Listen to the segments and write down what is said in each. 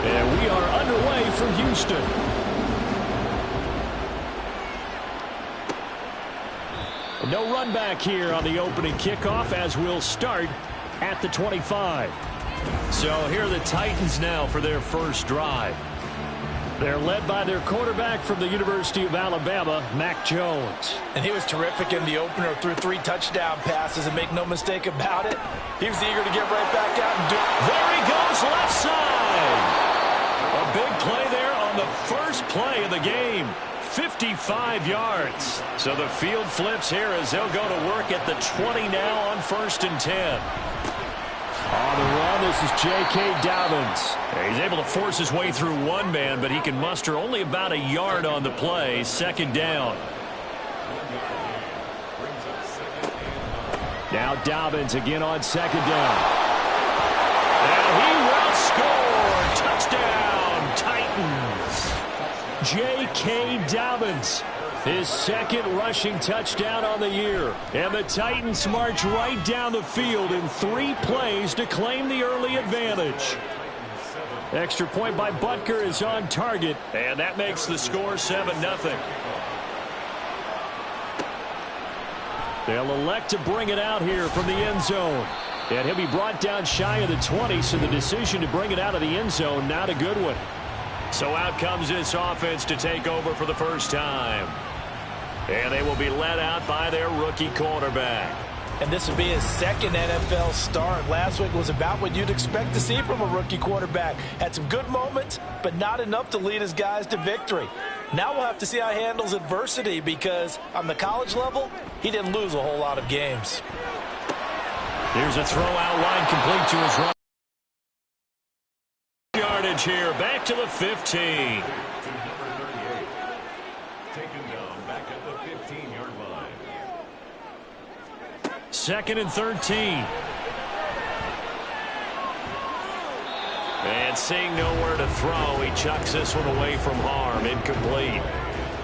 And we are underway from Houston. No run back here on the opening kickoff as we'll start at the 25. So here are the Titans now for their first drive. They're led by their quarterback from the University of Alabama, Mac Jones. And he was terrific in the opener, threw 3 touchdown passes, and make no mistake about it, he was eager to get right back out and do it. There he goes, left side. A big play there on the first play of the game. 55 yards. So the field flips here as they'll go to work at the 20 now on 1st and 10. On the run, this is J.K. Dobbins. He's able to force his way through one man, but he can muster only about a yard on the play. 2nd down. Now Dobbins again on 2nd down. And he will score. Touchdown, Titans. J.K. Dobbins, his 2nd rushing touchdown on the year. And the Titans march right down the field in 3 plays to claim the early advantage. Extra point by Butker is on target, and that makes the score 7-0. They'll elect to bring it out here from the end zone. And he'll be brought down shy of the 20, so the decision to bring it out of the end zone, not a good one. So out comes this offense to take over for the first time. And they will be led out by their rookie quarterback. And this will be his 2nd NFL start. Last week was about what you'd expect to see from a rookie quarterback. Had some good moments, but not enough to lead his guys to victory. Now we'll have to see how he handles adversity, because on the college level, he didn't lose a whole lot of games. Here's a throw out line complete to his right. Yardage here, back to the 15. Taken down back at the 15-yard line. 2nd and 13. And seeing nowhere to throw, he chucks this one away from harm. Incomplete.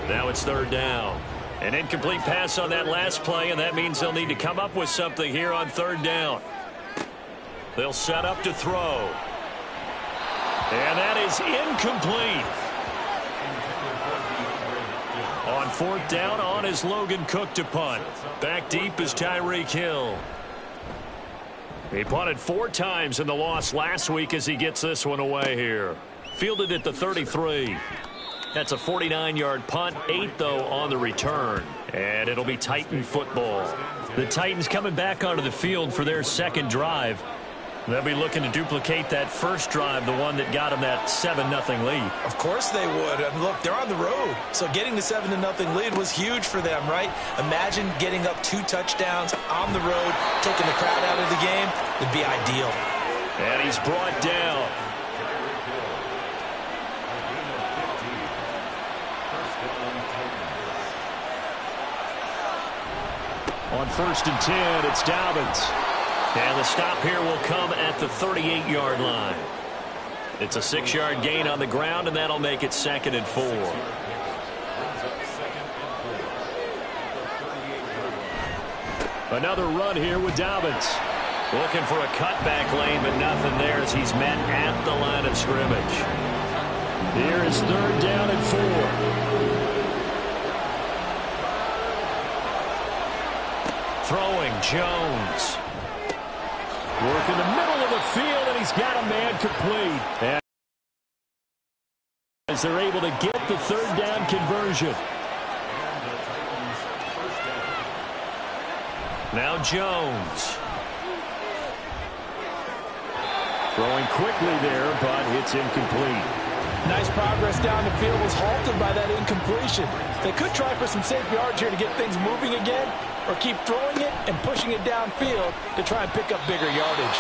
Now it's 3rd down. An incomplete pass on that last play, and that means they'll need to come up with something here on 3rd down. They'll set up to throw. And that is incomplete. On 4th down, on is Logan Cook to punt. Back deep is Tyreek Hill. He punted 4 times in the loss last week as he gets this one away here. Fielded at the 33. That's a 49-yard punt, 8 though on the return. And it'll be Titan football. The Titans coming back onto the field for their 2nd drive. They'll be looking to duplicate that first drive, the one that got them that 7-0 lead. Of course they would. And look, they're on the road. So getting the 7-0 lead was huge for them, right? Imagine getting up 2 touchdowns on the road, taking the crowd out of the game. Would be ideal. And he's brought down. On 1st and 10, it's Dobbins. And the stop here will come at the 38-yard line. It's a 6-yard gain on the ground, and that'll make it 2nd and 4. Another run here with Dobbins. Looking for a cutback lane, but nothing there as he's met at the line of scrimmage. Here is 3rd down and 4. Throwing Jones. Work in the middle of the field, and he's got a man complete. And as they're able to get the 3rd down conversion. Now Jones. Throwing quickly there, but it's incomplete. Nice progress down the field, was halted by that incompletion. They could try for some safe yards here to get things moving again, or keep throwing it and pushing it downfield to try and pick up bigger yardage.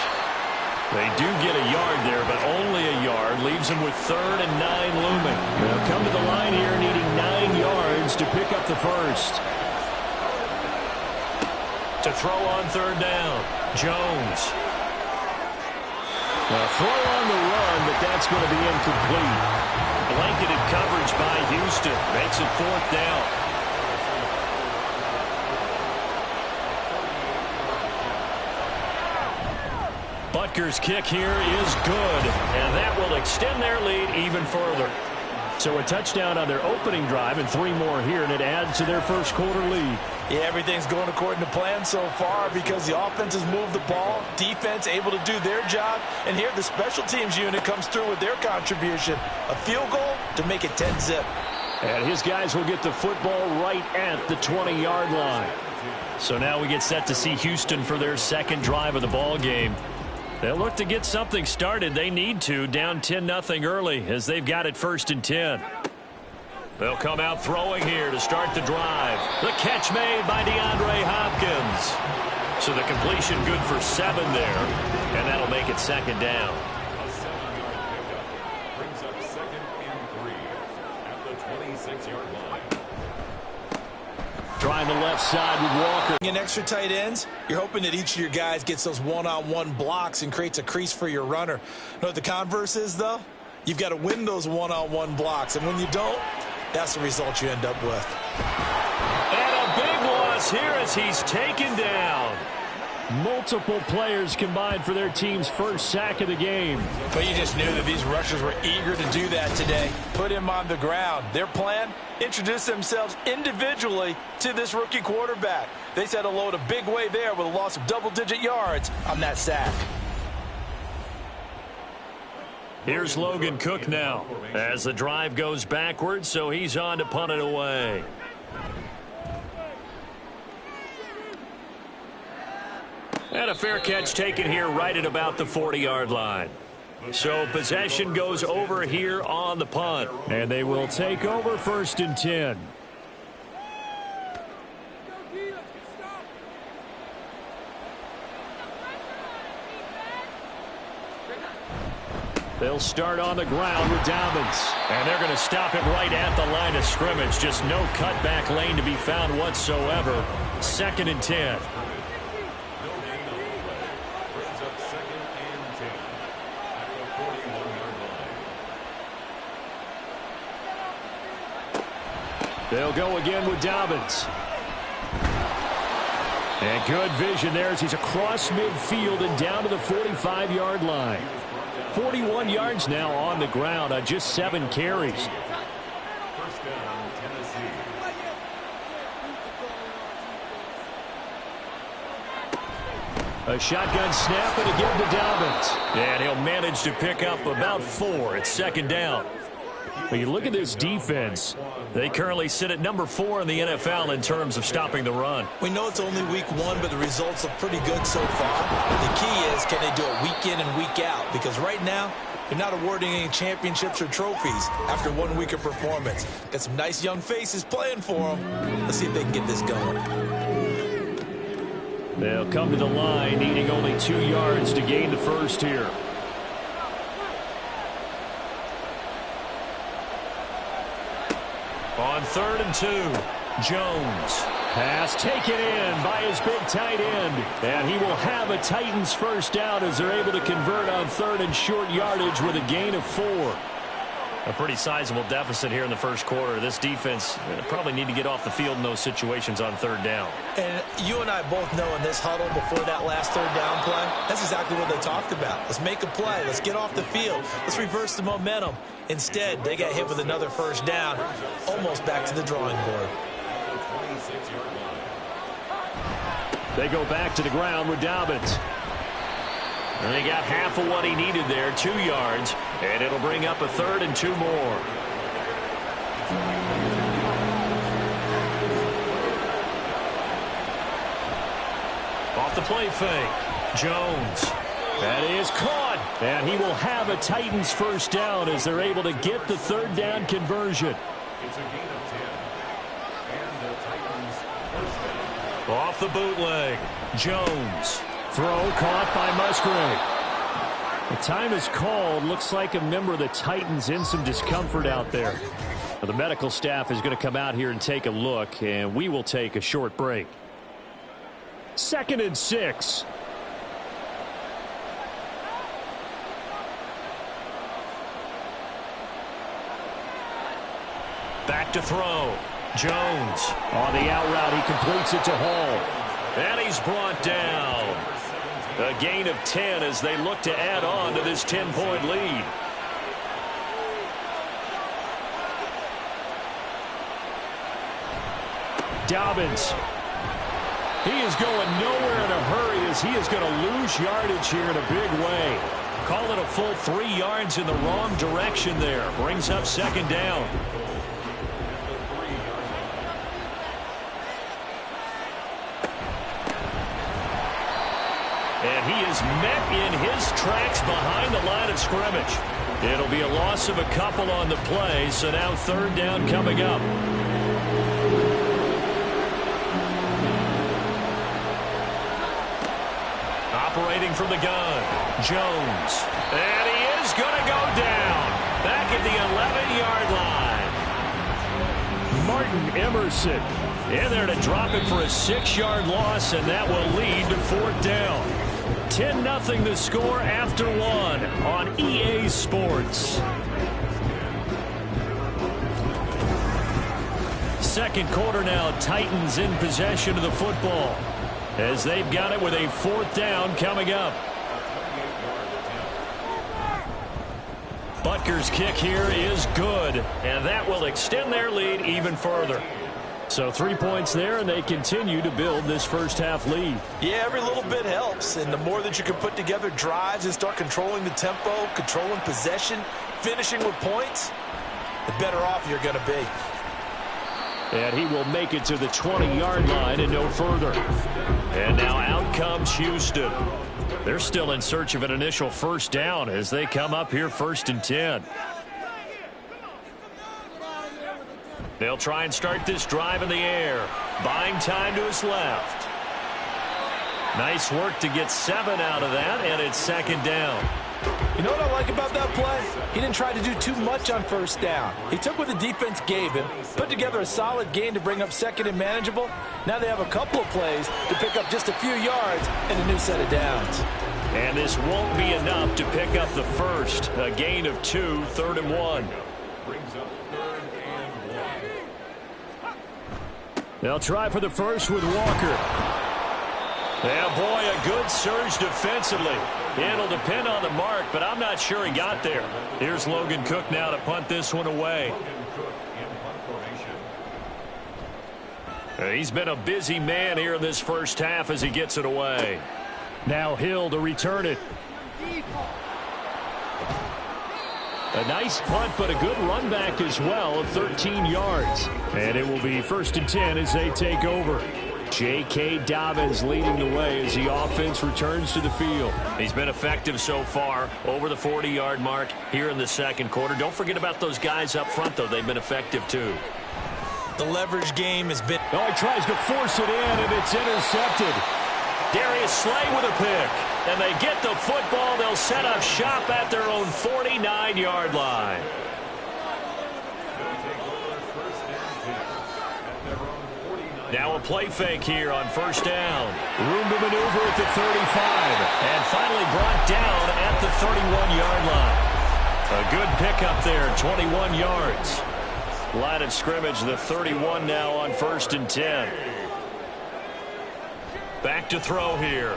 They do get a yard there, but only a yard. Leaves them with 3rd and 9 looming. They'll come to the line here needing 9 yards to pick up the first. To throw on 3rd down, Jones. A throw on the run, but that's going to be incomplete. Blanketed coverage by Houston. Makes it 4th down. Butker's kick here is good, and that will extend their lead even further. So a touchdown on their opening drive and 3 more here, and it adds to their first quarter lead. Yeah, everything's going according to plan so far because the offense has moved the ball, defense able to do their job, and here the special teams unit comes through with their contribution. A field goal to make it 10-zip. And his guys will get the football right at the 20-yard line. So now we get set to see Houston for their second drive of the ball game. They'll look to get something started. They need to, down 10-0 early as they've got it 1st and 10. They'll come out throwing here to start the drive. The catch made by DeAndre Hopkins. So the completion good for 7 there, and that'll make it 2nd down. A 7-yard pickup brings up 2nd and 3 at the 26-yard line. Trying the left side with Walker. In extra tight ends, you're hoping that each of your guys gets those one-on-one blocks and creates a crease for your runner. You know what the converse is, though? You've got to win those one-on-one blocks, and when you don't, that's the result you end up with. And a big loss here as he's taken down. Multiple players combined for their team's first sack of the game. But you just knew that these rushers were eager to do that today. Put him on the ground. Their plan, introduce themselves individually to this rookie quarterback. They set a load a big way there with a loss of double-digit yards on that sack. Here's Logan Cook now as the drive goes backwards, so he's on to punt it away. And a fair catch taken here right at about the 40-yard line. So possession goes over here on the punt. And they will take over 1st and 10. They'll start on the ground with Dobbins. And they're going to stop it right at the line of scrimmage. Just no cutback lane to be found whatsoever. 2nd and 10. They'll go again with Dobbins. And good vision there as he's across midfield and down to the 45-yard line. 41 yards now on the ground on just 7 carries. First down, Tennessee. A shotgun snap and again to Dobbins. And he'll manage to pick up about 4. It's 2nd down. When you look at this defense, they currently sit at number 4 in the NFL in terms of stopping the run. We know it's only week 1, but the results look pretty good so far. The key is, can they do it week in and week out? Because right now, they're not awarding any championships or trophies after 1 week of performance. Got some nice young faces playing for them. Let's see if they can get this going. They'll come to the line, needing only 2 yards to gain the first here. On 3rd and 2, Jones. Pass taken in by his big tight end. And he will have a Titans first down as they're able to convert on 3rd and short yardage with a gain of 4. A pretty sizable deficit here in the first quarter. This defense probably need to get off the field in those situations on 3rd down. And you and I both know in this huddle before that last 3rd down play, that's exactly what they talked about. Let's make a play. Let's get off the field. Let's reverse the momentum. Instead, they got hit with another first down, almost back to the drawing board. They go back to the ground with Dobbins. And they got half of what he needed there, 2 yards, and it'll bring up a 3rd and 2 more. Off the play fake, Jones. That is caught, and he will have a Titans first down as they're able to get the 3rd down conversion. It's a gain of 10. And the Titans first down. Off the bootleg, Jones. Throw caught by Musgrave. The time is called. Looks like a member of the Titans in some discomfort out there. The medical staff is going to come out here and take a look, and we will take a short break. 2nd and 6. Back to throw. Jones on the out route. He completes it to Hall. And he's brought down. A gain of 10 as they look to add on to this 10-point lead. Dobbins. He is going nowhere in a hurry as he is going to lose yardage here in a big way. Call it a full 3 yards in the wrong direction there. Brings up 2nd down. And he is met in his tracks behind the line of scrimmage. It'll be a loss of a couple on the play, so now 3rd down coming up. Operating from the gun, Jones. And he is going to go down. Back at the 11-yard line. Martin Emerson in there to drop it for a 6-yard loss, and that will lead to 4th down. 10-0 the score after 1 on EA Sports. 2nd quarter now, Titans in possession of the football as they've got it with a 4th down coming up. Butker's kick here is good, and that will extend their lead even further. So 3 points there, and they continue to build this first-half lead. Yeah, every little bit helps, and the more that you can put together drives and start controlling the tempo, controlling possession, finishing with points, the better off you're going to be. And he will make it to the 20-yard line and no further. And now out comes Houston. They're still in search of an initial 1st down as they come up here 1st and 10. They'll try and start this drive in the air. Buying time to his left. Nice work to get 7 out of that, and it's 2nd down. You know what I like about that play? He didn't try to do too much on 1st down. He took what the defense gave him, put together a solid gain to bring up 2nd and manageable. Now they have a couple of plays to pick up just a few yards and a new set of downs. And this won't be enough to pick up the 1st. A gain of 2, 3rd and 1. Brings up 3rd and 1. They'll try for the 1st with Walker. Yeah, boy, a good surge defensively. It'll depend on the mark, but I'm not sure he got there. Here's Logan Cook now to punt this one away. He's been a busy man here in this first half as he gets it away. Now Hill to return it. A nice punt, but a good run back as well of 13 yards. And it will be 1st and 10 as they take over. J.K. Dobbins leading the way as the offense returns to the field. He's been effective so far, over the 40-yard mark here in the 2nd quarter. Don't forget about those guys up front, though. They've been effective, too. The leverage game has been... Oh, he tries to force it in, and it's intercepted. Darius Slay with a pick. And they get the football. They'll set up shop at their own 49-yard line. Now a play fake here on 1st down. Room to maneuver at the 35. And finally brought down at the 31-yard line. A good pickup there, 21 yards. Line of scrimmage, the 31 now on 1st and 10. Back to throw here.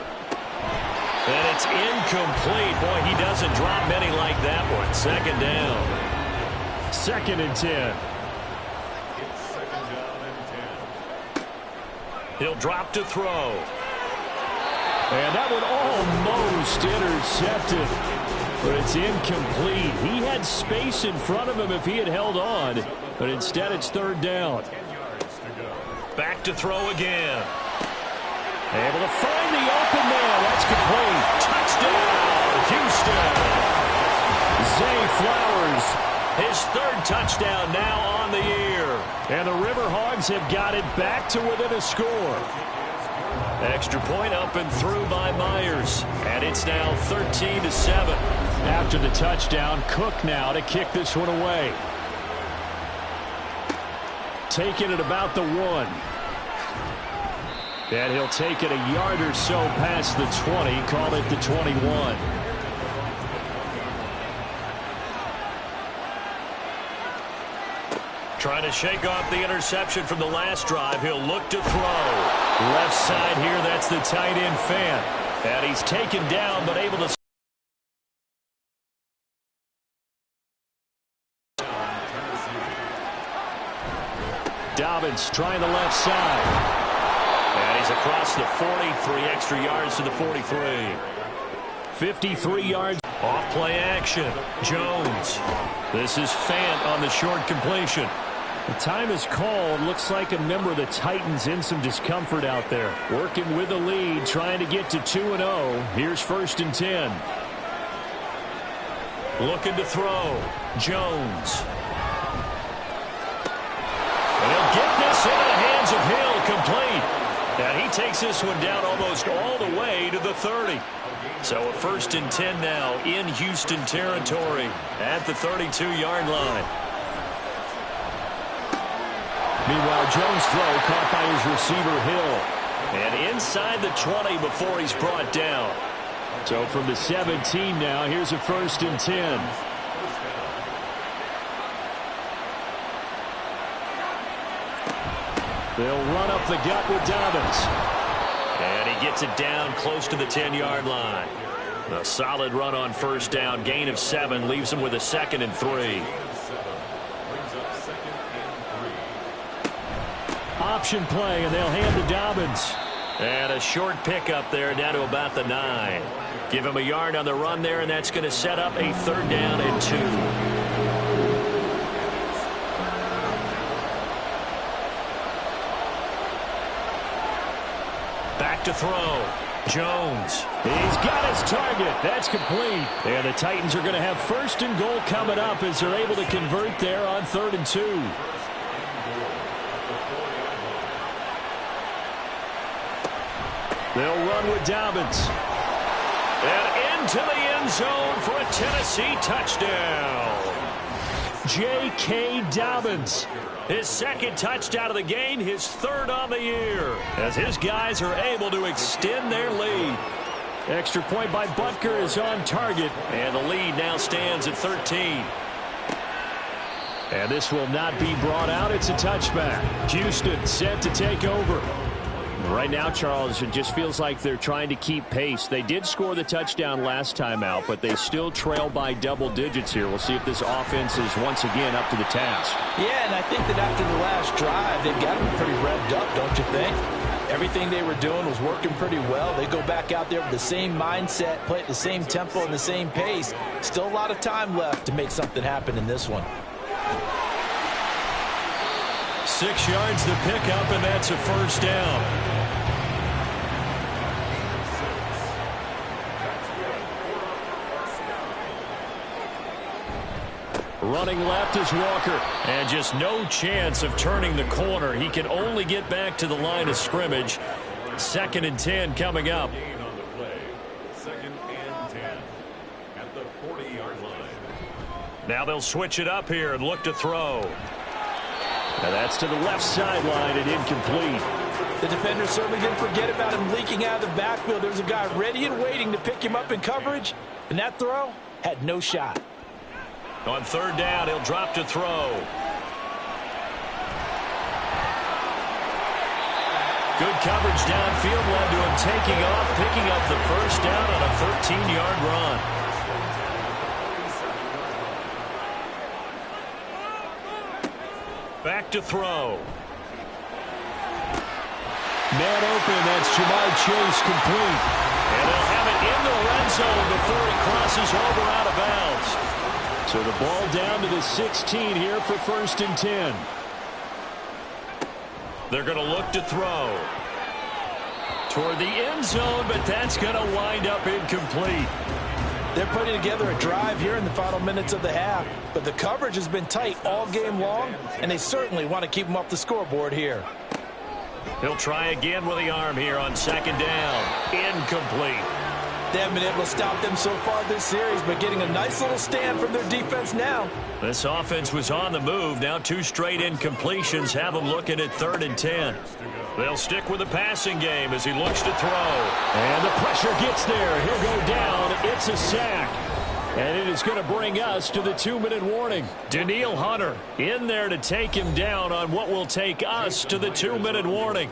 And it's incomplete. Boy, he doesn't drop many like that one. 2nd down. 2nd and 10. He'll drop to throw. And that one almost intercepted. But it's incomplete. He had space in front of him if he had held on. But instead it's 3rd down. Back to throw again. Able to find the open man. That's complete. Touchdown, Houston. Zay Flowers, his 3rd touchdown now on the year. And the River Hogs have got it back to within a score. Extra point up and through by Myers. And it's now 13-7. After the touchdown, Cook now to kick this one away. Taking it about the 1. And he'll take it a yard or so past the 20, call it the 21. Trying to shake off the interception from the last drive. He'll look to throw. Left side here, that's the tight end Fant. And he's taken down, but able to... Dobbins trying the left side. And he's across the 40, 3 extra yards to the 43. 53 yards. Off play action. Jones. This is Fant on the short completion. The time is called. Looks like a member of the Titans in some discomfort out there. Working with the lead, trying to get to 2-0. Here's 1st and 10. Looking to throw. Jones. And he'll get this into the hands of Hill, complete. And he takes this one down almost all the way to the 30. So a 1st and 10 now in Houston territory at the 32-yard line. Meanwhile, Jones' throw caught by his receiver, Hill. And inside the 20 before he's brought down. So from the 17 now, here's a 1st and 10. They'll run up the gut with Dobbins. And he gets it down close to the 10-yard line. A solid run on 1st down. Gain of 7 leaves him with a 2nd and 3. Option play, and they'll hand to Dobbins. And a short pickup there down to about the 9. Give him a yard on the run there, and that's going to set up a 3rd down and 2. Back to throw. Jones. He's got his target. That's complete. And the Titans are going to have 1st and goal coming up as they're able to convert there on 3rd and 2. They'll run with Dobbins. And into the end zone for a Tennessee touchdown. J.K. Dobbins. His 2nd touchdown of the game, his 3rd on the year, as his guys are able to extend their lead. Extra point by Butker is on target. And the lead now stands at 13. And this will not be brought out. It's a touchback. Houston set to take over. Right now, Charles, it just feels like they're trying to keep pace. They did score the touchdown last time out, but they still trail by double digits here. We'll see if this offense is once again up to the task. Yeah, and I think that after the last drive, they've got them pretty revved up, don't you think? Everything they were doing was working pretty well. They go back out there with the same mindset, play at the same tempo and the same pace. Still a lot of time left to make something happen in this one. 6 yards to pick up, and that's a 1st down. Running left is Walker. And just no chance of turning the corner. He can only get back to the line of scrimmage. 2nd and 10 coming up. On the play. 2nd and 10 at the 40-yard line. Now they'll switch it up here and look to throw. Now that's to the left sideline and incomplete. The defender certainly didn't forget about him leaking out of the backfield. There's a guy ready and waiting to pick him up in coverage, and that throw had no shot. On 3rd down, he'll drop to throw. Good coverage downfield led to him taking off, picking up the 1st down on a 13-yard run. Back to throw. Man open, that's Jamar Chase, complete. And they'll have it in the red zone before he crosses over out of bounds. So the ball down to the 16 here for 1st and 10. They're going to look to throw toward the end zone, but that's going to wind up incomplete. They're putting together a drive here in the final minutes of the half, but the coverage has been tight all game long, and they certainly want to keep them off the scoreboard here. He'll try again with the arm here on second down. Incomplete. They haven't been able to stop them so far this series, but getting a nice little stand from their defense now. This offense was on the move. Now 2 straight incompletions have them looking at 3rd and 10. They'll stick with the passing game as he looks to throw. And the pressure gets there. He'll go down. It's a sack. And it is going to bring us to the 2-minute warning. Danielle Hunter in there to take him down on what will take us to the 2-minute warning.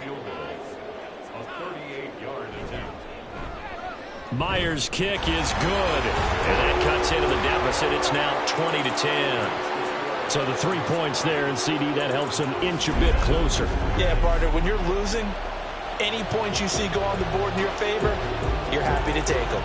Myers' kick is good. And that cuts into the deficit. It's now 20-10. So the 3 points there, and CD, that helps them inch a bit closer. Yeah, partner, when you're losing, any points you see go on the board in your favor, you're happy to take them.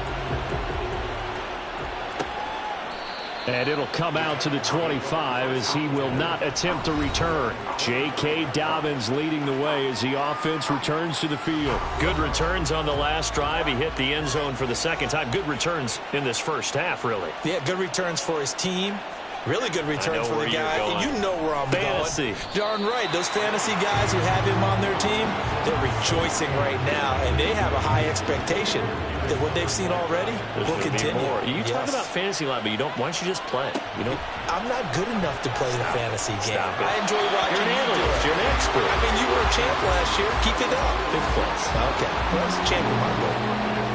And it'll come out to the 25 as he will not attempt to return. J.K. Dobbins leading the way as the offense returns to the field. Good returns on the last drive. He hit the end zone for the second time. Good returns in this first half, really. Yeah, good returns for his team. Really good returns for the guy. And you know where I'm fantasy. Going. Darn right. Those fantasy guys who have him on their team, they're rejoicing right now. And they have a high expectation that what they've seen already will continue. You talk about fantasy a lot, but you don't. Why don't you just play? You know, I'm not good enough to play the fantasy game. I enjoy watching You're an you do analyst. it. You're an expert. I mean, you were a champ last year. Keep it up. 5th place. Okay. Well, it's a champion, my boy.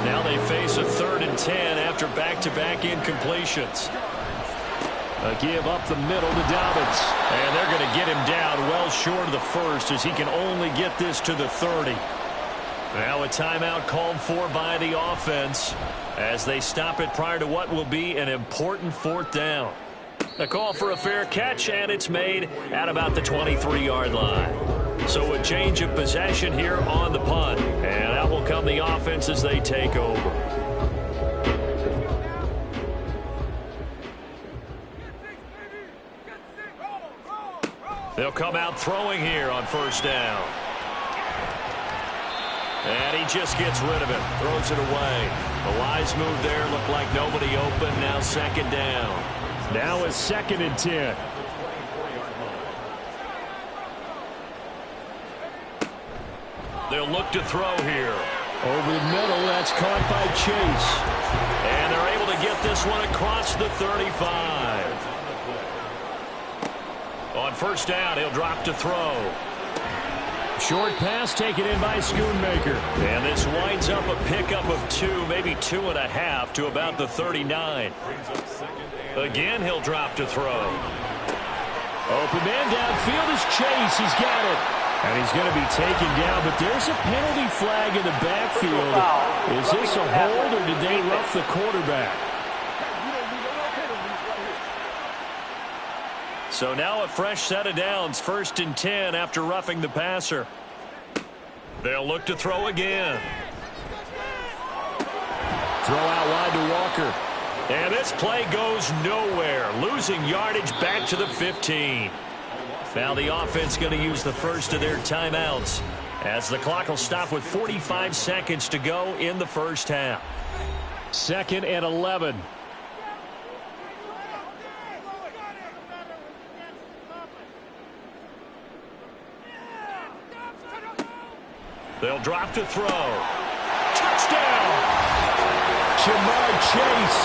Now they face a 3rd and 10 after back-to-back incompletions. A give up the middle to Dobbins. And they're going to get him down well short of the first as he can only get this to the 30. Now a timeout called for by the offense as they stop it prior to what will be an important 4th down. A call for a fair catch, and it's made at about the 23-yard line. So a change of possession here on the punt. And out will come the offense as they take over. They'll come out throwing here on 1st down. And he just gets rid of it. Throws it away. The wise move there. Looked like nobody open. Now 2nd down. Now a 2nd and 10. They'll look to throw here. Over the middle. That's caught by Chase. And they're able to get this one across the 35. On 1st down, he'll drop to throw. Short pass taken in by Schoonmaker. And this winds up a pickup of 2, maybe 2.5 to about the 39. Again, he'll drop to throw. Open man downfield is Chase. He's got it. And he's going to be taken down, but there's a penalty flag in the backfield. Is this a hold, or did they rough the quarterback? So now a fresh set of downs, 1st and 10 after roughing the passer. They'll look to throw again. Throw out wide to Walker. And this play goes nowhere, losing yardage back to the 15. Now the offense going to use the first of their timeouts as the clock will stop with 45 seconds to go in the first half. 2nd and 11. They'll drop to throw. Touchdown! Jamar Chase.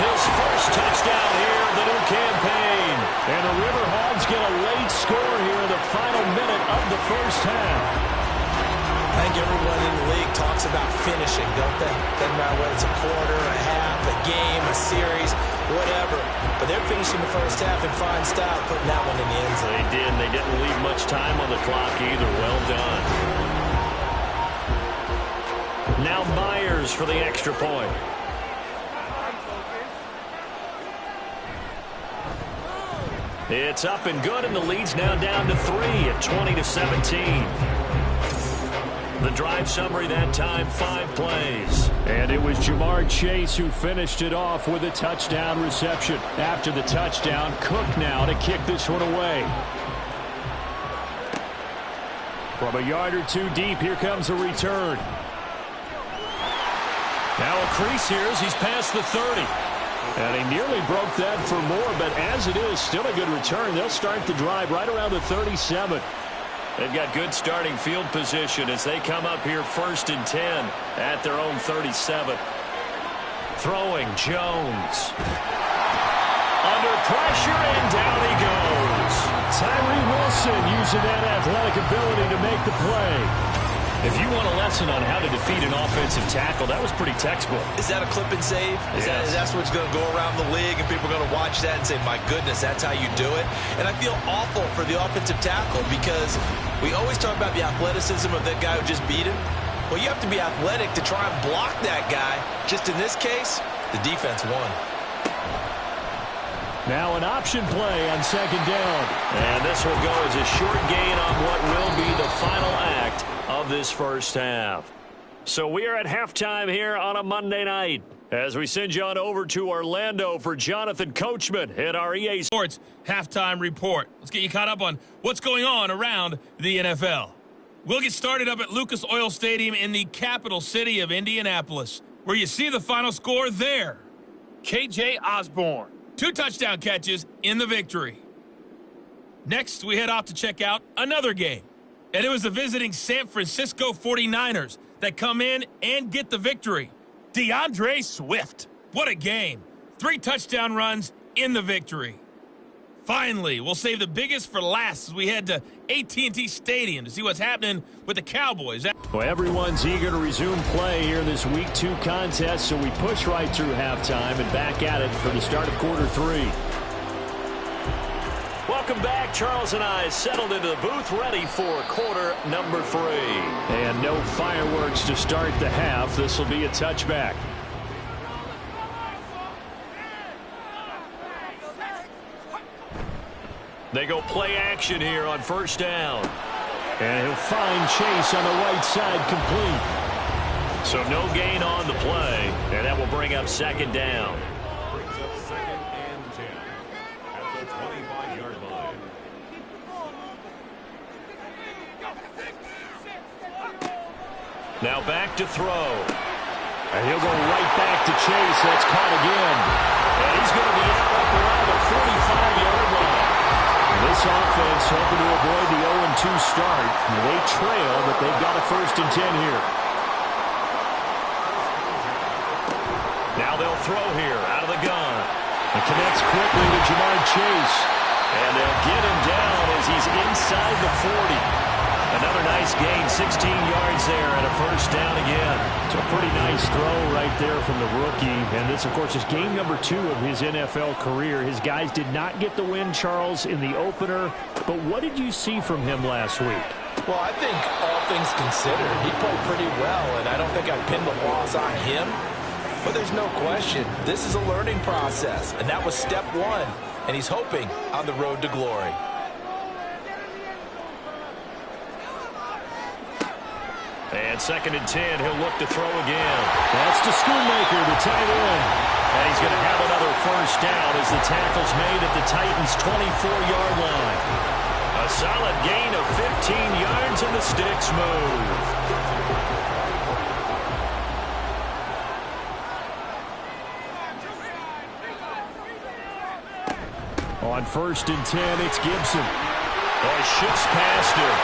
His first touchdown here of the new campaign. And the River Hogs get a late score here in the final minute of the first half. I think everyone in the league talks about finishing, don't they? Doesn't matter whether it's a quarter, a half, a game, a series, whatever. But they're finishing the first half in fine style, putting that one in the end zone. They did, and they didn't leave much time on the clock either. Well done. Now Myers for the extra point. It's up and good, and the lead's now down to 3 at 20-17. The drive summary that time, 5 plays. And it was Jamar Chase who finished it off with a touchdown reception. After the touchdown, Cook now to kick this one away. From a yard or 2 deep, here comes a return. Now a crease here as he's past the 30. And he nearly broke that for more, but as it is, still a good return. They'll start the drive right around the 37. They've got good starting field position as they come up here 1st and 10 at their own 37. Throwing Jones. Under pressure, and down he goes. Tyree Wilson using that athletic ability to make the play. If you want a lesson on how to defeat an offensive tackle, that was pretty textbook. Is that a clip and save? Is that's what's going to go around the league, and people are going to watch that and say, my goodness, that's how you do it? And I feel awful for the offensive tackle because we always talk about the athleticism of that guy who just beat him. Well, you have to be athletic to try and block that guy. Just in this case, the defense won. Now an option play on 2nd down. And this will go as a short gain on what will be the final act of this first half. So we are at halftime here on a Monday night as we send you on over to Orlando for Jonathan Coachman at our EA Sports halftime report. Let's get you caught up on what's going on around the NFL. We'll get started up at Lucas Oil Stadium in the capital city of Indianapolis, where you see the final score there. K.J. Osborne, 2 touchdown catches in the victory. Next, we head off to check out another game. And it was the visiting San Francisco 49ers that come in and get the victory. DeAndre Swift. What a game. 3 touchdown runs in the victory. Finally, we'll save the biggest for last as we head to AT&T Stadium to see what's happening with the Cowboys. Well, everyone's eager to resume play here in this Week 2 contest, so we push right through halftime and back at it for the start of quarter 3. Welcome back. Charles and I settled into the booth ready for quarter number 3. And no fireworks to start the half. This will be a touchback. They go play action here on 1st down. And he'll find Chase on the right side complete. So no gain on the play, and that will bring up 2nd down. Brings up 2nd and 10 at the 25-yard line. Now back to throw. And he'll go right back to Chase. That's caught again. And he's going to be out up around the 45-yard line. This offense hoping to avoid the 0-2 start. They trail, but they've got a 1st and 10 here. Now they'll throw here out of the gun. It connects quickly to Jamar Chase. And they'll get him down as he's inside the 40. Another nice gain, 16 yards there, and a 1st down again. It's a pretty nice throw right there from the rookie. And this, of course, is game number 2 of his NFL career. His guys did not get the win, Charles, in the opener. But what did you see from him last week? Well, I think all things considered, he played pretty well, and I don't think I pinned the loss on him. But there's no question, this is a learning process, and that was step 1. And he's hoping on the road to glory. And 2nd and 10, he'll look to throw again. That's to Schoonmaker, the tight end. And he's going to have another 1st down as the tackle's made at the Titans' 24-yard line. A solid gain of 15 yards, and the sticks move. On 1st and 10, it's Gibson. Oh, he shifts past him.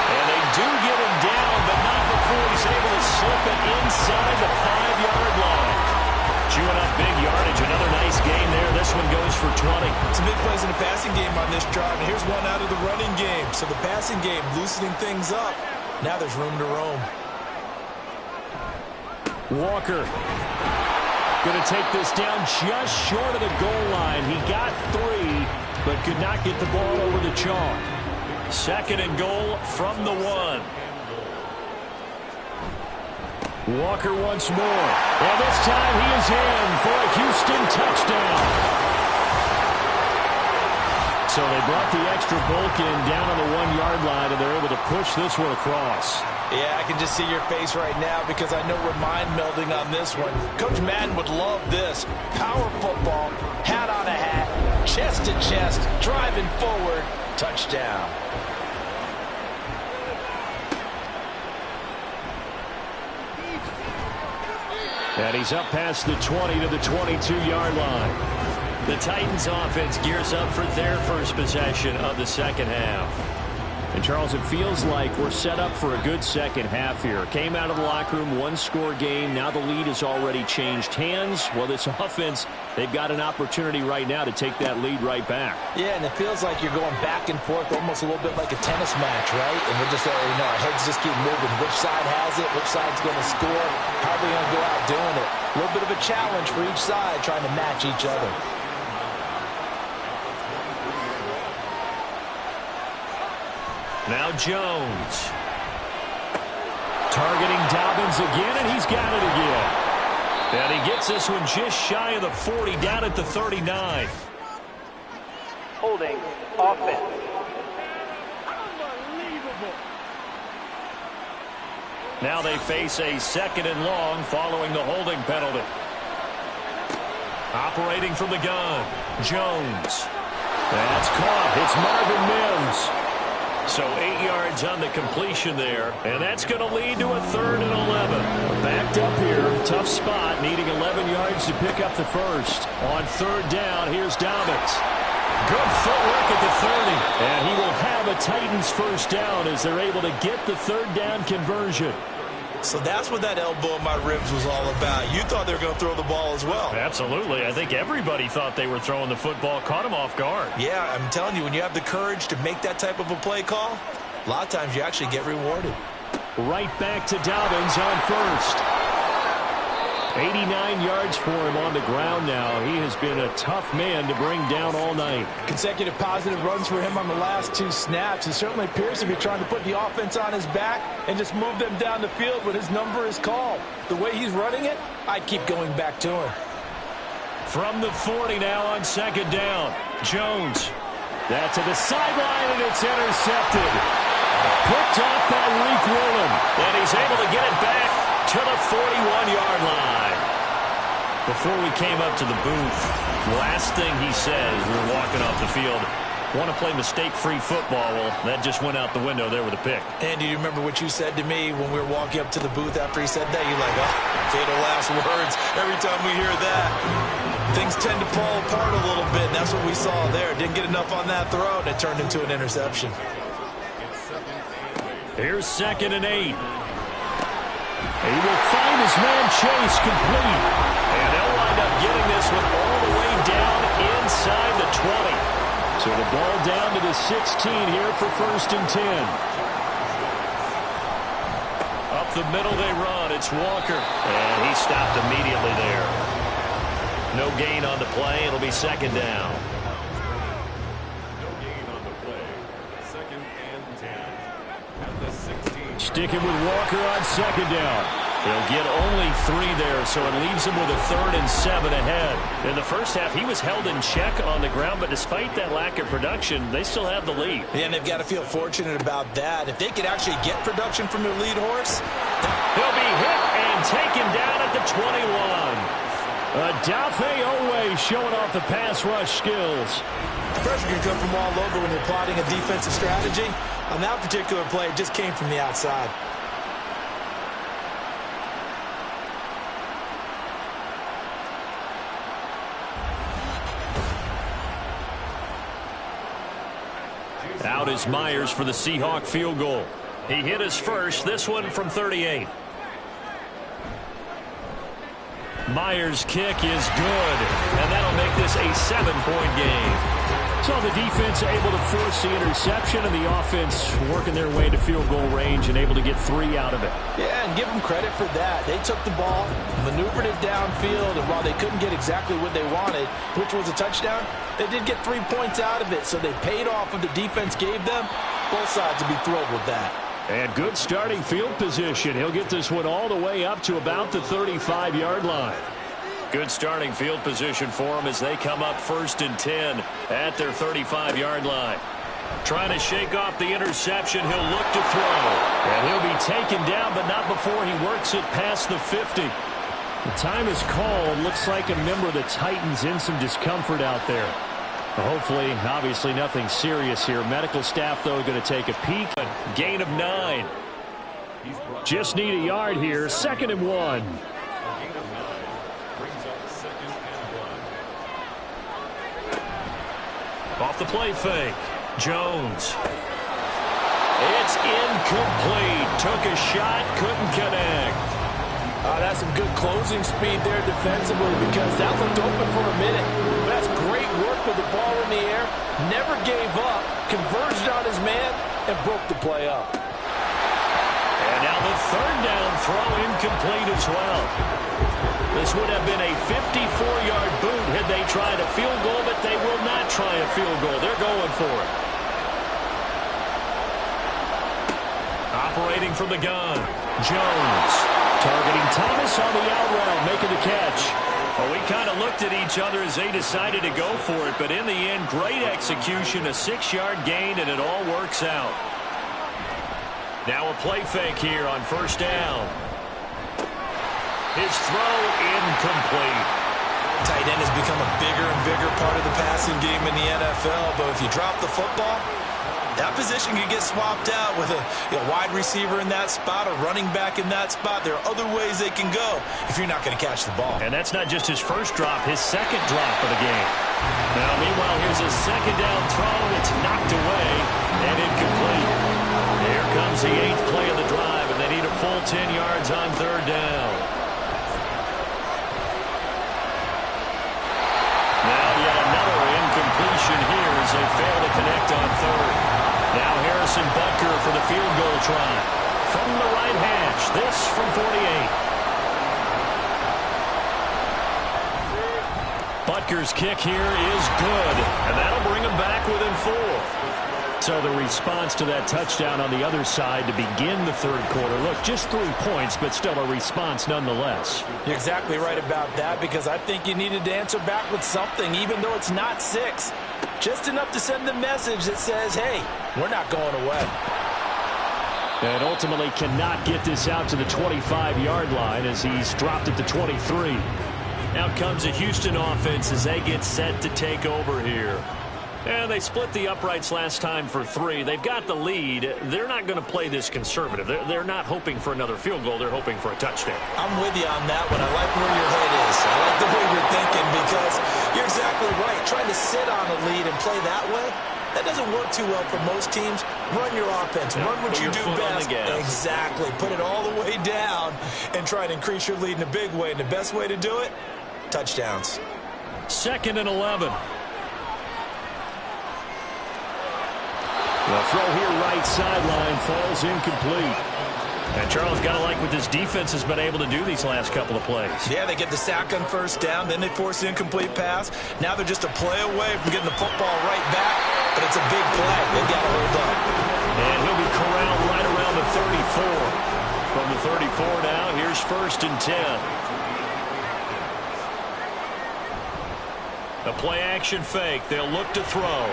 And they do get him down, but not before he's able to slip it inside the 5-yard line. Chewing up big yardage. Another nice gain there. This one goes for 20. Some big plays in the passing game on this drive, and here's one out of the running game. So the passing game loosening things up. Now there's room to roam. Walker going to take this down just short of the goal line. He got 3, but could not get the ball over the chalk. 2nd and goal from the 1. Walker once more. And this time he is in for a Houston touchdown. So they brought the extra bulk in down on the 1-yard line, and they're able to push this one across. Yeah, I can just see your face right now because I know we're mind melding on this one. Coach Madden would love this. Power football, hat on a hat, chest to chest, driving forward, touchdown. And he's up past the 20 to the 22-yard line. The Titans offense gears up for their first possession of the 2nd half. And, Charles, it feels like we're set up for a good second half here. Came out of the locker room, one-score game. Now the lead has already changed hands. Well, this offense, they've got an opportunity right now to take that lead right back. Yeah, and it feels like you're going back and forth almost a little bit like a tennis match, right? And we're just, our heads just keep moving. Which side has it? Which side's going to score? How are they going to go out doing it? A little bit of a challenge for each side trying to match each other. Now Jones. Targeting Dobbins again, and he's got it again. And he gets this one just shy of the 40, down at the 39. Holding offense. Now they face a 2nd and long following the holding penalty. Operating from the gun, Jones. That's caught. It's Marvin Mims. So 8 yards on the completion there, and that's going to lead to a 3rd and 11. Backed up here, tough spot, needing 11 yards to pick up the first. On 3rd down, here's Dobbins. Good footwork at the 30, and he will have a Titans first down as they're able to get the 3rd down conversion. So that's what that elbow in my ribs was all about. You thought they were going to throw the ball as well. Absolutely. I think everybody thought they were throwing the football, caught him off guard. Yeah, I'm telling you, when you have the courage to make that type of a play call, a lot of times you actually get rewarded. Right back to Dobbins on 1st. 89 yards for him on the ground now. He has been a tough man to bring down all night. Consecutive positive runs for him on the last 2 snaps. He certainly appears to be trying to put the offense on his back and just move them down the field when his number is called. The way he's running it, I keep going back to him. From the 40 now on 2nd down. Jones. That to the sideline, and it's intercepted. Picked off by Reek Woolen. And he's able to get it back to the 41-yard line. Before we came up to the booth, last thing he said as we were walking off the field, want to play mistake-free football. Well, that just went out the window there with a pick. And do you remember what you said to me when we were walking up to the booth after he said that? You're like, oh, fatal last words. Every time we hear that, things tend to fall apart a little bit, and that's what we saw there. Didn't get enough on that throw, and it turned into an interception. Here's 2nd and 8. He will find his man Chase complete. And they'll wind up getting this one all the way down inside the 20. So the ball down to the 16 here for 1st and 10. Up the middle they run. It's Walker. And he stopped immediately there. No gain on the play. It'll be 2nd down. No gain on the play. 2nd and 10. At the 16. Sticking with Walker on 2nd down. They'll get only 3 there, so it leaves them with a 3rd and 7 ahead. In the first half, he was held in check on the ground, but despite that lack of production, they still have the lead. Yeah, and they've got to feel fortunate about that. If they could actually get production from their lead horse, he'll be hit and taken down at the 21. Adafe Owe showing off the pass rush skills. Pressure can come from all over when you're plotting a defensive strategy. On that particular play, it just came from the outside. Out is Myers for the Seahawk field goal. He hit his first, this one from 38. Myers' kick is good, and that'll make this a 7-point game. So the defense able to force the interception, and the offense working their way to field goal range and able to get 3 out of it. Yeah, and give them credit for that. They took the ball, maneuvered it downfield, and while they couldn't get exactly what they wanted, which was a touchdown, they did get 3 points out of it, so they paid off what the defense gave them. Both sides will be thrilled with that. And good starting field position. He'll get this one all the way up to about the 35-yard line. Good starting field position for them as they come up 1st and 10 at their 35-yard line. Trying to shake off the interception. He'll look to throw. And he'll be taken down, but not before he works it past the 50. The time is called. Looks like a member of the Titans in some discomfort out there. Hopefully, obviously nothing serious here. Medical staff, though, going to take a peek. Gain of 9. Just need a yard here. 2nd and 1. Off the play fake. Jones. It's incomplete. Took a shot, couldn't connect. That's some good closing speed there defensively because that looked open for a minute. But that's great work with the ball in the air. Never gave up, converged on his man, and broke the play up. And now the third down throw incomplete as well. This would have been a 54-yard boot had they tried a field goal, but they will not try a field goal. They're going for it. Operating from the gun, Jones. Targeting Thomas on the out route, making the catch. Well, we kind of looked at each other as they decided to go for it, but in the end, great execution, a 6-yard gain, and it all works out. Now a play fake here on first down. His throw incomplete. Tight end has become a bigger and bigger part of the passing game in the NFL, but if you drop the football, that position can get swapped out with a wide receiver in that spot, a running back in that spot. There are other ways they can go if you're not going to catch the ball. And that's not just his first drop, his second drop of the game. Now, meanwhile, here's a second down throw. It's knocked away and incomplete. Here comes the 8th play of the drive, and they need a full 10 yards on third down. Now yet another incompletion here as they fail to connect on third. Now Harrison Butker for the field goal try. From the right hash, this from 48. Butker's kick here is good, and that'll bring him back within 4. So the response to that touchdown on the other side to begin the third quarter. Look, just 3 points, but still a response nonetheless. You're exactly right about that because I think you needed to answer back with something, even though it's not 6. Just enough to send the message that says, hey, we're not going away. And ultimately cannot get this out to the 25-yard line as he's dropped it to 23. Out comes a Houston offense as they get set to take over here. And they split the uprights last time for 3. They've got the lead. They're not going to play this conservative. They're not hoping for another field goal. They're hoping for a touchdown. I'm with you on that one. I like where your head is. I like the way you're thinking because you're exactly right. Trying to sit on a lead and play that way, that doesn't work too well for most teams. Run your offense. Run what you do best. Exactly. Put it all the way down and try to increase your lead in a big way. And the best way to do it, touchdowns. 2nd and 11. The throw here right sideline falls incomplete. And Charles, got to like what this defense has been able to do these last couple of plays. Yeah, they get the sack on first down, then they force the incomplete pass. Now they're just a play away from getting the football right back, but it's a big play. They've got to hold up. And he'll be corralled right around the 34. From the 34 now, here's 1st and 10. A play action fake. They'll look to throw.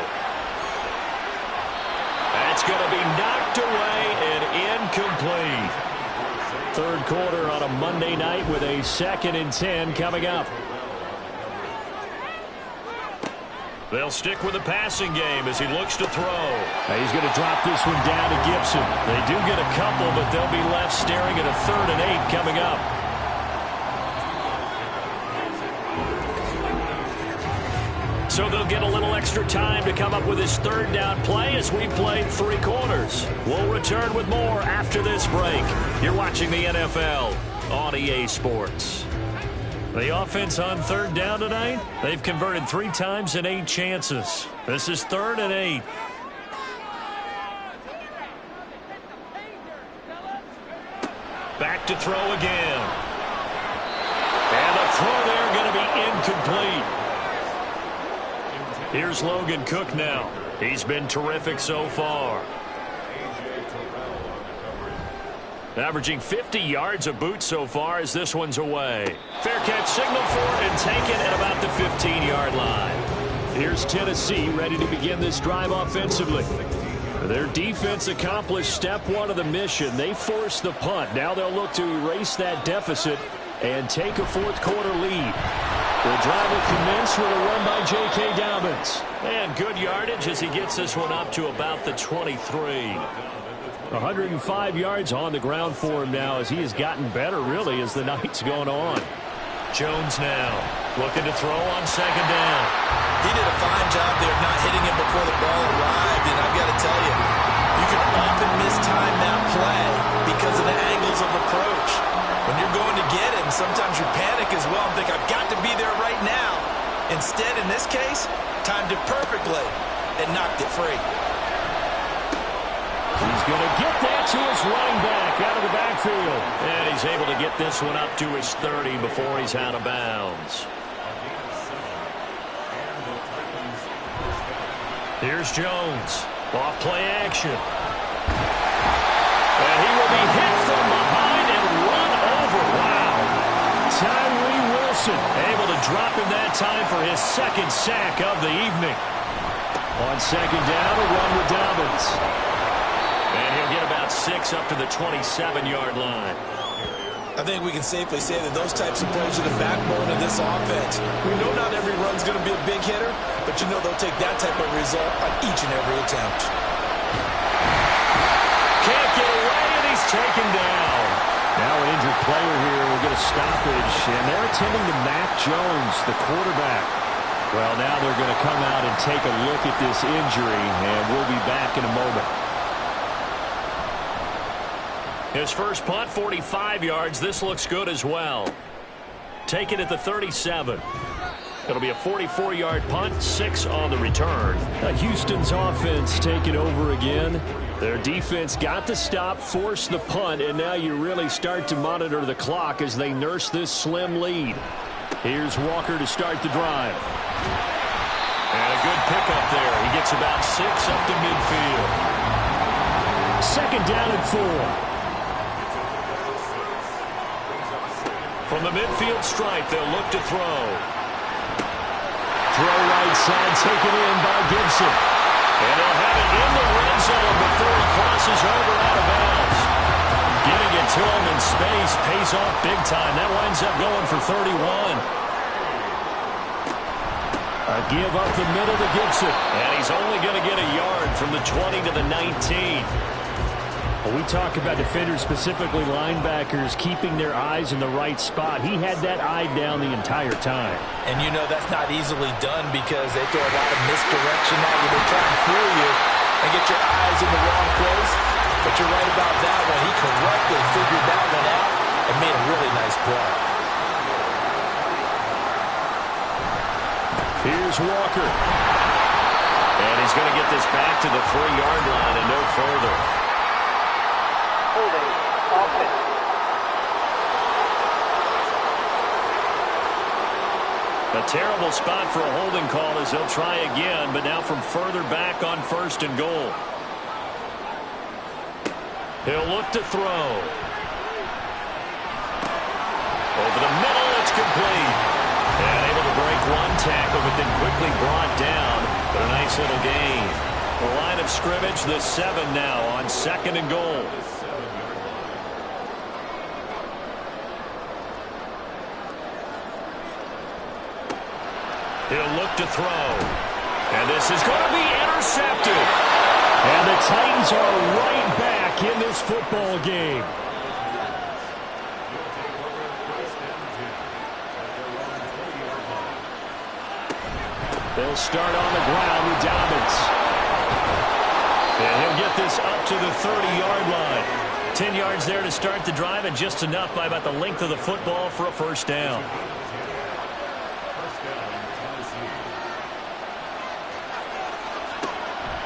That's going to be knocked away and incomplete. Third quarter on a Monday night with a 2nd and 10 coming up. They'll stick with the passing game as he looks to throw. He's going to drop this one down to Gibson. They do get a couple, but they'll be left staring at a 3rd and 8 coming up. So they'll get a little extra time to come up with his 3rd down play as we played 3 quarters. We'll return with more after this break. You're watching the NFL on EA Sports. The offense on 3rd down tonight, they've converted 3 times in 8 chances. This is 3rd and 8. Back to throw again. And the throw there going to be incomplete. Here's Logan Cook now. He's been terrific so far. Averaging 50 yards a boot so far as this one's away. Fair catch signaled for and taken at about the 15-yard line. Here's Tennessee ready to begin this drive offensively. Their defense accomplished step 1 of the mission. They forced the punt. Now they'll look to erase that deficit and take a 4th quarter lead. The drive will commence with a run by J.K. Dobbins. And good yardage as he gets this one up to about the 23. 105 yards on the ground for him now as he has gotten better, really, as the night's going on. Jones now looking to throw on 2nd down. He did a fine job there of not hitting him before the ball arrived, and I've got to tell you, you can often approach. When you're going to get him, sometimes you panic as well and think, I've got to be there right now. Instead, in this case, timed it perfectly and knocked it free. He's going to get that to his running back out of the backfield. And he's able to get this one up to his 30 before he's out of bounds. Here's Jones. Off play action. And he will be hit from behind and run over. Wow. Tyree Wilson Able to drop him that time for his second sack of the evening. on second down, a run with Dobbins. And he'll get about 6 up to the 27-yard line. I think we can safely say that those types of plays are the backbone of this offense. We know not every run's going to be a big hitter, but you know they'll take that type of result on each and every attempt. Can't get away, and he's taken down. Now an injured player here will get a stoppage, and they're attending to Mac Jones, the quarterback. Well, now they're going to come out and take a look at this injury, and we'll be back in a moment. His first punt, 45 yards. This looks good as well. Taken at the 37. It'll be a 44-yard punt, 6 on the return. Houston's offense taking over again. Their defense got the stop, forced the punt, and now you really start to monitor the clock as they nurse this slim lead. Here's Walker to start the drive. And a good pickup there. He gets about 6 up to midfield. Second down and 4. From the midfield stripe, they'll look to throw. Throw right side, taken in by Gibson. And they'll have it in the red zone before he crosses over out of bounds. Getting it to him in space pays off big time. That winds up going for 31. A give up the middle to Gibson. And he's only going to get a yard from the 20 to the 19. Well, we talk about defenders, specifically linebackers, keeping their eyes in the right spot. He had that eye down the entire time. And you know that's not easily done because they throw a lot of misdirection at you. They try and fool you and get your eyes in the wrong place. But you're right about that one. He correctly figured that one out and made a really nice play. Here's Walker. And he's going to get this back to the 3-yard line and no further. Holding offense. A terrible spot for a holding call as they'll try again, but now from further back on 1st and goal. He'll look to throw. Over the middle, it's complete. And able to break one tackle, but then quickly brought down. But a nice little gain. The line of scrimmage, the 7 now on 2nd and goal. He'll look to throw. And this is going to be intercepted. And the Titans are right back in this football game. They'll start on the ground with Dobbins. And he'll get this up to the 30-yard line. 10 yards there to start the drive, and just enough by about the length of the football for a first down.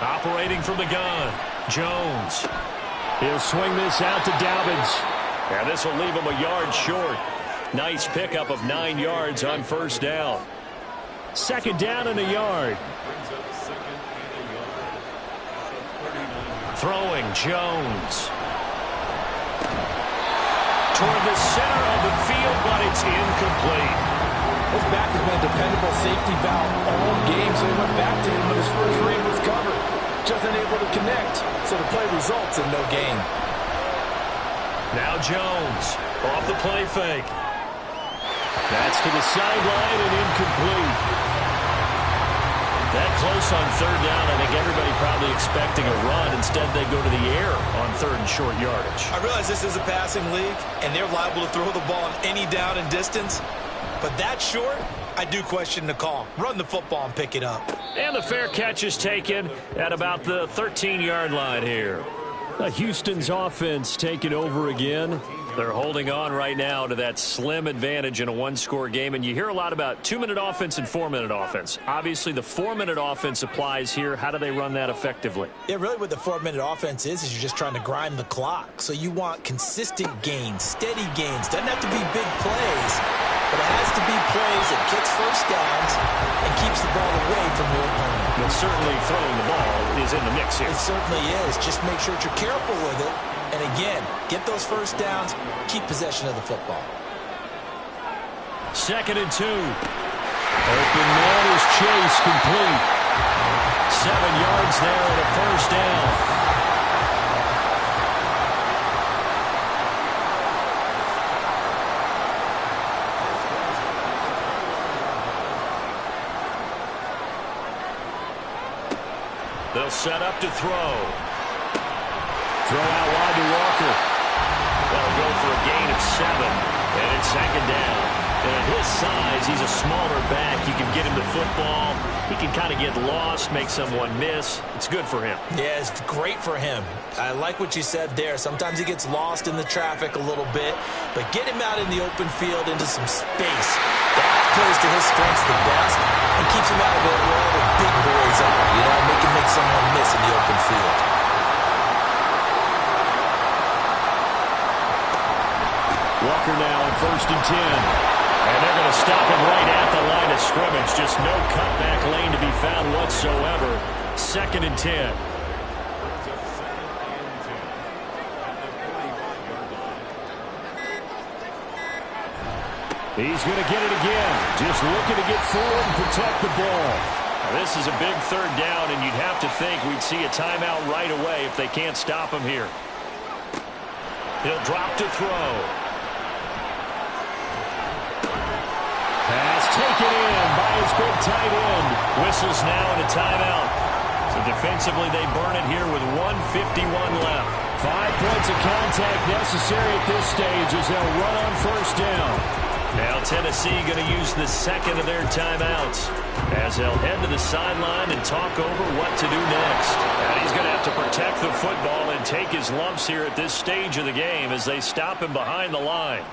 Operating from the gun, Jones. He'll swing this out to Dobbins. And this will leave him a yard short. Nice pickup of 9 yards on first down. Second down and a yard. Throwing, Jones. Toward the center of the field, but it's incomplete. His back has been a dependable safety valve all game, so he went back to him when his first read was covered. Just unable to connect, so the play results in no gain. Now Jones, off the play fake. That's to the sideline and incomplete. That close on 3rd down, I think everybody probably expecting a run. Instead, they go to the air on 3rd and short yardage. I realize this is a passing league, and they're liable to throw the ball on any down and distance. But that short, I do question the call. Run the football and pick it up. And the fair catch is taken at about the 13-yard line here. Houston's offense taking over again. They're holding on right now to that slim advantage in a one-score game. And you hear a lot about 2-minute offense and 4-minute offense. Obviously, the 4-minute offense applies here. How do they run that effectively? Yeah, really what the 4-minute offense is you're just trying to grind the clock. So you want consistent gains, steady gains. Doesn't have to be big plays, but it has to be plays that gets first downs and keeps the ball away from your opponent. But certainly throwing the ball is in the mix here. It certainly is. Just make sure that you're careful with it. And again, get those first downs, keep possession of the football. 2nd and 2. Open man is Chase, complete. 7 yards there and a first down. They'll set up to throw. Throw out wide to Walker. That'll go for a gain of 7. And it's 2nd down. And at his size, he's a smaller back. You can get him the football. He can kind of get lost, make someone miss. It's good for him. Yeah, it's great for him. I like what you said there. Sometimes he gets lost in the traffic a little bit. But get him out in the open field into some space. That plays to his strengths the best and keeps him out of where all the big boys are. You know, make someone miss in the open field. Walker now on 1st and 10. And they're going to stop him right at the line of scrimmage. Just no cutback lane to be found whatsoever. 2nd and 10. He's going to get it again. Just looking to get forward and protect the ball. Now, this is a big 3rd down, and you'd have to think we'd see a timeout right away if they can't stop him here. He'll drop to throw. Pass taken in by his big tight end. Whistles now and a timeout. So defensively, they burn it here with 1:51 left. 5 points of contact necessary at this stage as they'll run on 1st down. Now Tennessee going to use the 2nd of their timeouts as they'll head to the sideline and talk over what to do next. And he's going to have to protect the football and take his lumps here at this stage of the game as they stop him behind the line.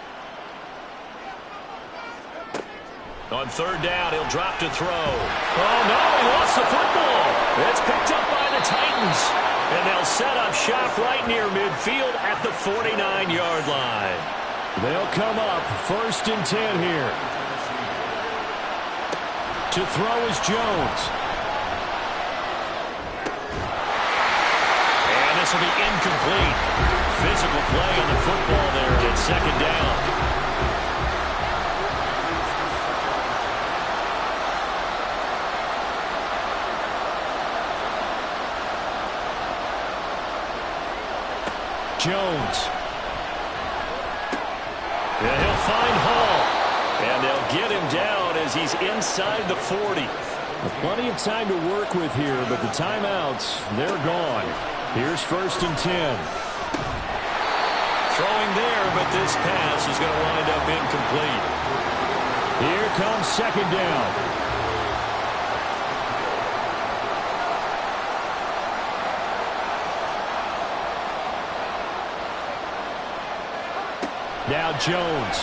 On 3rd down, he'll drop to throw. Oh, no, he lost the football. It's picked up by the Titans. And they'll set up shop right near midfield at the 49-yard line. They'll come up 1st and 10 here. To throw is Jones. And this will be incomplete. Physical play on the football there, and it's 2nd down. Jones. And he'll find Hall. And they'll get him down as he's inside the 40. Plenty of time to work with here, but the timeouts, they're gone. Here's 1st and 10. Throwing there, but this pass is going to wind up incomplete. Here comes 2nd down. Now Jones.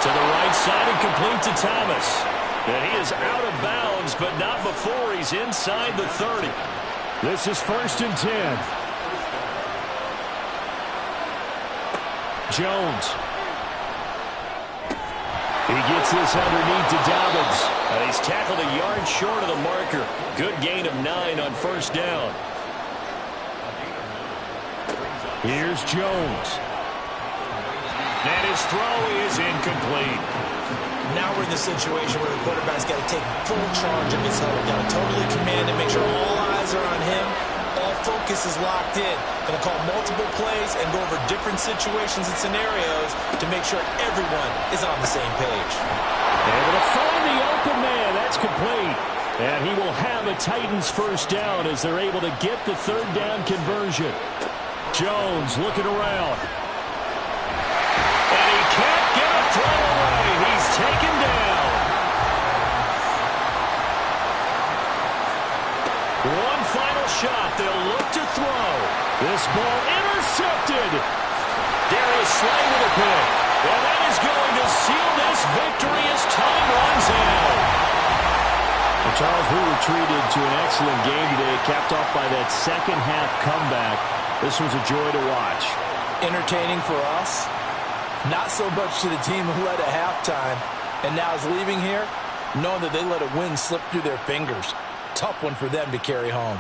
To the right side and complete to Thomas. And he is out of bounds, but not before he's inside the 30. This is 1st and 10. Jones. He gets this underneath to Dobbins. And he's tackled a yard short of the marker. Good gain of 9 on 1st down. Here's Jones. And his throw is incomplete. Now we're in the situation where the quarterback's got to take full charge of his huddle. Got to totally command and make sure all eyes are on him. All focus is locked in. Going to call multiple plays and go over different situations and scenarios to make sure everyone is on the same page. Able to find the open man. That's complete. And he will have a Titans 1st down as they're able to get the 3rd down conversion. Jones looking around. And he can't get a throw away. He's taken down. One final shot. They'll look to throw. This ball intercepted. Darius Slay with a pick. And that is going to seal this victory as time runs out. Well, Charles, we were treated to an excellent game today, capped off by that second-half comeback. This was a joy to watch. Entertaining for us, not so much to the team who led at halftime and now is leaving here, knowing that they let a win slip through their fingers. Tough one for them to carry home.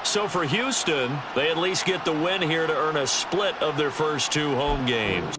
So for Houston, they at least get the win here to earn a split of their first 2 home games.